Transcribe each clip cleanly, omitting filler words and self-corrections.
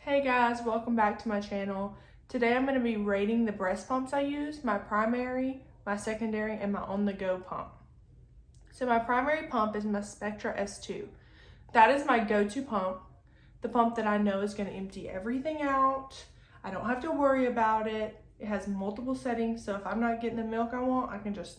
Hey guys, welcome back to my channel. Today I'm going to be rating the breast pumps I use, my primary, my secondary, and my on-the-go pump. So my primary pump is my Spectra S2. That is my go-to pump, the pump that I know is going to empty everything out. I don't have to worry about it. It has multiple settings, so if I'm not getting the milk I want, I can just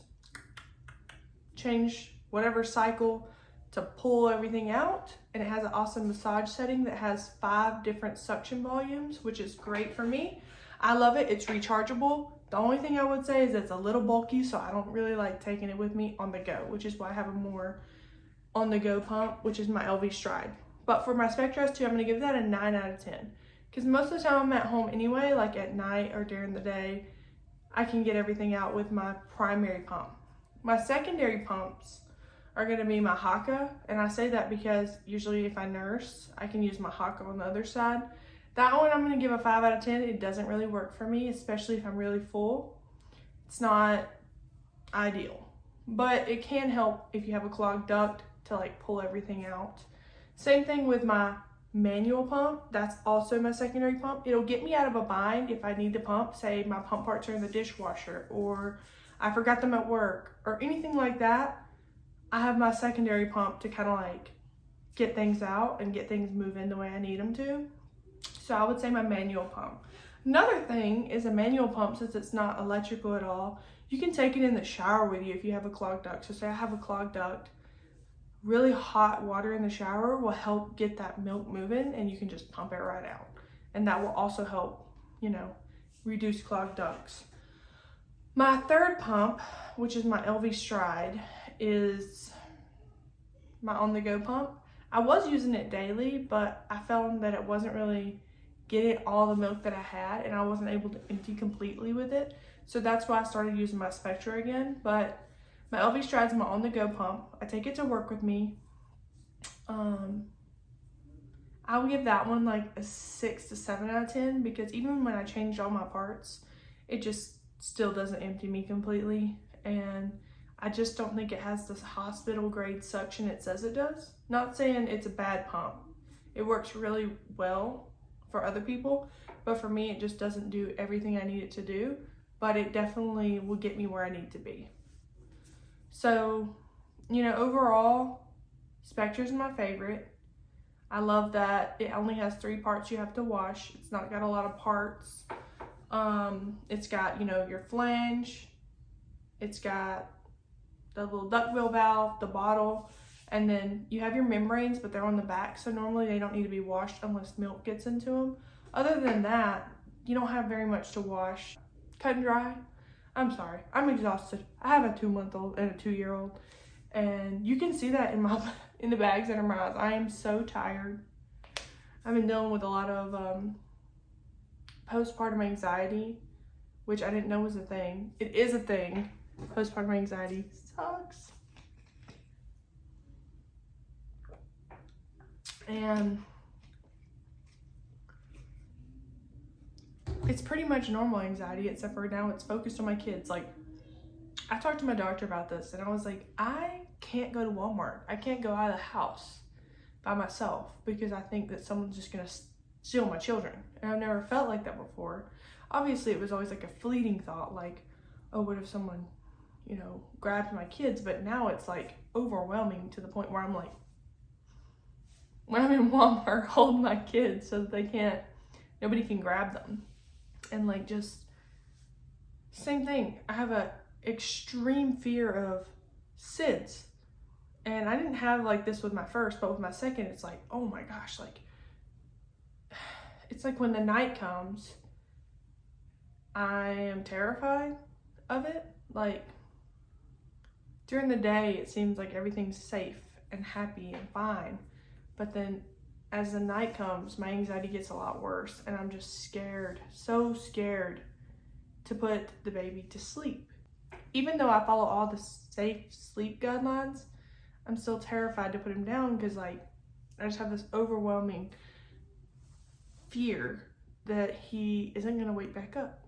change whatever cycle to pull everything out. And it has an awesome massage setting that has 5 different suction volumes, which is great for me. I love it. It's rechargeable. The only thing I would say is it's a little bulky, so I don't really like taking it with me on the go, which is why I have a more on the go pump, which is my LV Stride. But for my Spectra S2, I'm going to give that a 9 out of 10 because most of the time I'm at home anyway, like at night or during the day, I can get everything out with my primary pump. My secondary pumps are going to be my Haka, and I say that because usually if I nurse, I can use my Haka on the other side. That one I'm going to give a 5 out of 10. It doesn't really work for me, especially if I'm really full. It's not ideal, but it can help if you have a clogged duct to like pull everything out. Same thing with my manual pump. That's also my secondary pump. It'll get me out of a bind if I need to pump, say my pump parts are in the dishwasher or I forgot them at work or anything like that. I have my secondary pump to kind of like get things out and get things moving the way I need them to. So I would say my manual pump. Another thing is a manual pump, since it's not electrical at all, you can take it in the shower with you if you have a clogged duct. So say I have a clogged duct, really hot water in the shower will help get that milk moving and you can just pump it right out. And that will also help, reduce clogged ducts. My third pump, which is my LV Stride, is my on-the-go pump. I was using it daily, but I found that it wasn't really getting all the milk that I had and I wasn't able to empty completely with it. So that's why I started using my Spectra again. But my LV Stride is my on-the-go pump. I take it to work with me. I would give that one like a 6 to 7 out of 10 because even when I changed all my parts, it just still doesn't empty me completely. And I just don't think it has this hospital grade suction it says it does. Not saying it's a bad pump. It works really well for other people, but for me it just doesn't do everything I need it to do, but it definitely will get me where I need to be. So, overall, Spectra's my favorite. I love that it only has 3 parts you have to wash. It's not got a lot of parts. It's got, your flange. It's got the little duckbill valve, the bottle, and then you have your membranes, but they're on the back, so normally they don't need to be washed unless milk gets into them. Other than that, you don't have very much to wash. Cut and dry. I'm sorry, I'm exhausted. I have a 2-month-old and a 2-year-old, and you can see that in the bags under my eyes. I am so tired. I've been dealing with a lot of postpartum anxiety, which I didn't know was a thing. It is a thing. Postpartum anxiety sucks. And it's pretty much normal anxiety, except for now it's focused on my kids. Like, I talked to my doctor about this and I was like, I can't go to Walmart. I can't go out of the house by myself because I think that someone's just gonna steal my children. And I've never felt like that before. Obviously it was always like a fleeting thought, like, oh, what if someone grabbed my kids? But now it's like overwhelming to the point where I'm like, when I'm in Walmart holding my kids so that nobody can grab them. And like, just same thing. I have a extreme fear of SIDS. And I didn't have like this with my first, but with my second, it's like, oh my gosh, like, it's like when the night comes, I am terrified of it. Like, during the day, it seems like everything's safe and happy and fine. But then as the night comes, my anxiety gets a lot worse and I'm just scared, so scared to put the baby to sleep. Even though I follow all the safe sleep guidelines, I'm still terrified to put him down because like, I just have this overwhelming fear that he isn't gonna wake back up.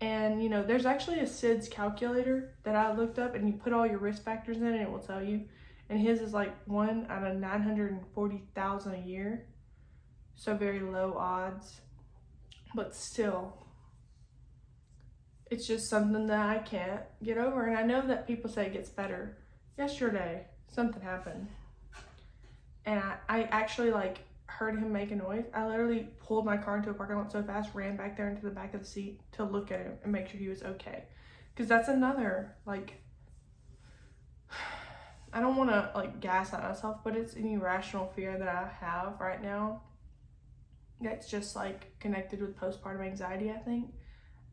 And there's actually a SIDS calculator that I looked up and you put all your risk factors in and it will tell you. And his is like 1 out of 940,000 a year. so very low odds, but still, it's just something that I can't get over. And I know that people say it gets better. Yesterday, something happened, and I actually like heard him make a noise. I literally pulled my car into a parking lot so fast, ran back there into the back of the seat to look at him and make sure he was okay. Because that's another, like, I don't want to like gaslight myself, but it's an irrational fear that I have right now that's just like connected with postpartum anxiety, I think.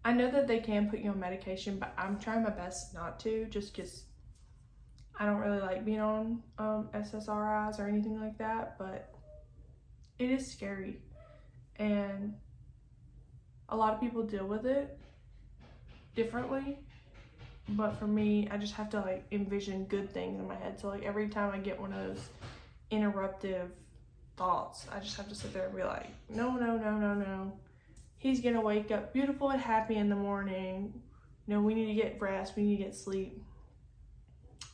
I know that they can put you on medication, but I'm trying my best not to, just because I don't really like being on SSRIs or anything like that, but it is scary. And a lot of people deal with it differently. But for me, I just have to like envision good things in my head. So like every time I get one of those interruptive thoughts, I just have to sit there and be like, no, no, no, no, no. He's gonna wake up beautiful and happy in the morning. You know, we need to get rest, we need to get sleep.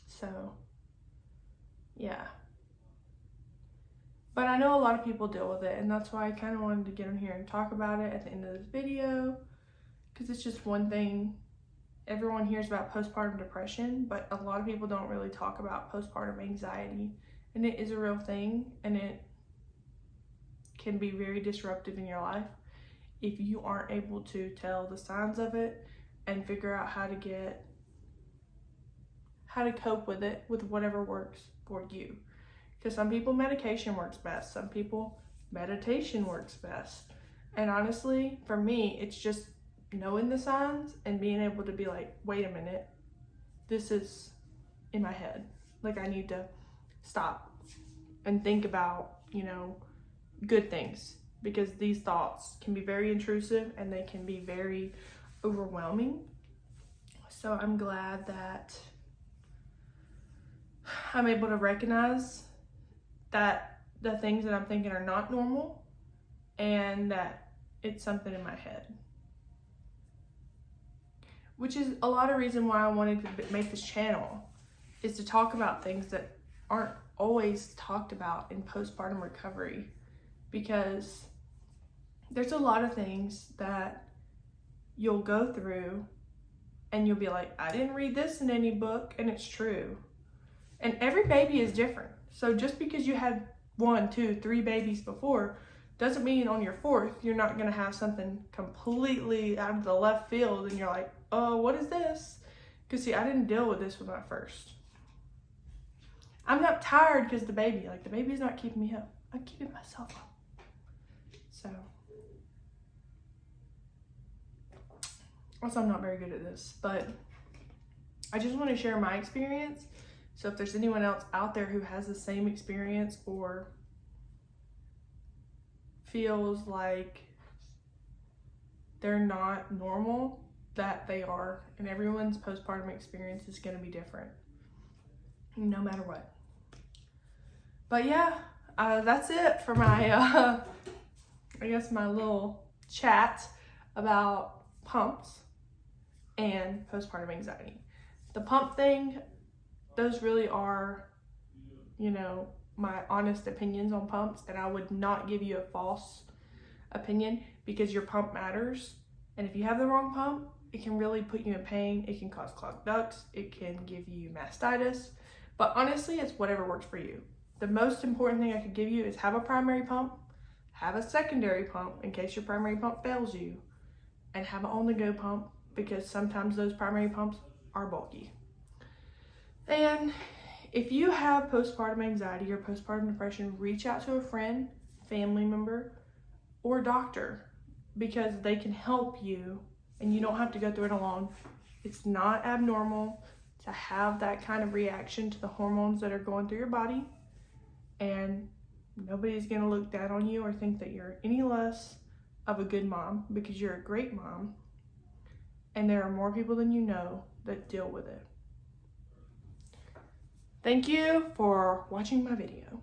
So, yeah. But I know a lot of people deal with it, and that's why I kind of wanted to get on here and talk about it at the end of this video, because it's just one thing. Everyone hears about postpartum depression, but a lot of people don't really talk about postpartum anxiety, and it is a real thing, and it can be very disruptive in your life if you aren't able to tell the signs of it and figure out how to cope with it, with whatever works for you. Because some people medication works best, some people meditation works best, and honestly, for me, it's just knowing the signs and being able to be like, wait a minute, this is in my head. Like, I need to stop and think about, you know, good things, because these thoughts can be very intrusive and they can be very overwhelming. So I'm glad that I'm able to recognize that the things that I'm thinking are not normal and that it's something in my head. Which is a lot of reason why I wanted to make this channel, is to talk about things that aren't always talked about in postpartum recovery, because there's a lot of things that you'll go through and you'll be like, I didn't read this in any book, and it's true. And every baby is different. So just because you had 1, 2, 3 babies before doesn't mean on your 4th you're not going to have something completely out of the left field and you're like, oh, what is this? Because see, I didn't deal with this with my first. I'm not tired because the baby's not keeping me up. I'm keeping myself up. So, also I'm not very good at this, but I just want to share my experience. So if there's anyone else out there who has the same experience or feels like they're not normal, that they are, and everyone's postpartum experience is going to be different, no matter what. But yeah, that's it for my, I guess my little chat about pumps and postpartum anxiety. The pump thing, those really are, you know, my honest opinions on pumps, and I would not give you a false opinion, because your pump matters. And if you have the wrong pump, it can really put you in pain. It can cause clogged ducts. It can give you mastitis. But honestly, it's whatever works for you. The most important thing I could give you is have a primary pump, have a secondary pump in case your primary pump fails you, and have an on-the-go pump, because sometimes those primary pumps are bulky. And if you have postpartum anxiety or postpartum depression, reach out to a friend, family member, or doctor, because they can help you and you don't have to go through it alone. It's not abnormal to have that kind of reaction to the hormones that are going through your body, and nobody's gonna look down on you or think that you're any less of a good mom, because you're a great mom, and there are more people than you know that deal with it. Thank you for watching my video.